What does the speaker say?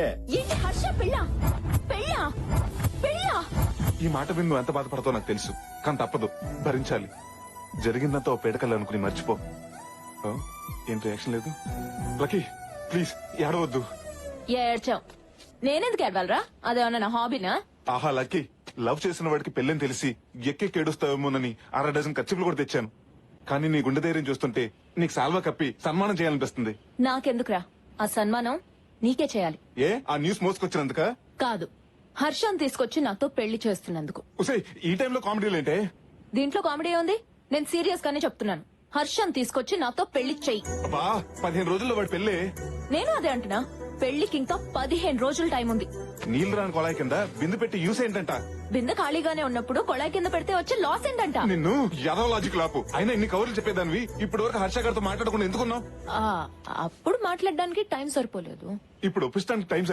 ఏంటి హర్ష పెళ్ళా పెళ్ళా పెళ్ళా? ఈ మాట విని నువ్వు ఎంత బాధపడతావు నాకు తెలుసు, కానీ తప్పదు, భరించాలి. జరిగిందంతా ఓ పేడకల్లు అనుకుని మర్చిపో. ఆ, ఏం రియాక్షన్ లేదు? లక్కీ ప్లీజ్ ఏడవద్దు. ఏడ్చావు, నేనెందుకు ఏడవాలరా? అదేమన్నా నా హాబీనా? ఆహా లక్కీ, లవ్ చేసిన వాడికి పెళ్ళని తెలిసి ఎక్కెక్కి ఏడుస్తావేమోనని 6 డజన్ ఖర్చులు కూడా తెచ్చాను. కానీ నీ గుండె ధైర్యం చూస్తుంటే నీకు సాల్వా కప్పి సన్మానం చేయాలనిపిస్తుంది. నాకెందుకురా ఆ సన్మానం? నీకే చేయాలి. ఏ ఆ న్యూస్ మోసుకొచ్చినందుక? కాదు, హర్షం తీసుకొచ్చి నాతో పెళ్లి చేస్తున్నందుకు. ఉసే ఈ టైంలో కామెడీలేంటే? దీంట్లో కామెడీ ఉంది? నేను సీరియస్ గానే చెప్తున్నాను. హర్షం తీసుకొచ్చి నాతో పెళ్లి చెయ్యి. అబ్బా 15 రోజుల్లో వాడి పెళ్ళే. నేను అదే అంటున్నా, పెళ్లికి ఇంకా 15 రోజులు టైం ఉంది. నీళ్లు రాని కొళాయి కింద బిందు పెట్టి యూస్ ఏంటంట? బిందె ఖాళీగానే ఉన్నప్పుడు కొళాయి కింద పెడితే వచ్చే లాస్ ఏంటంట? నిన్ను యాదవ లాజిక్ లాపు. అయినా ఇన్ని కవర్లు చెప్పేదానివి ఇప్పటి వరకు హర్ష గారితో మాట్లాడకుండా ఎందుకున్నావు? అప్పుడు మాట్లాడడానికి టైం సరిపోలేదు. ఇప్పుడు ఒప్పిస్తానికి టైం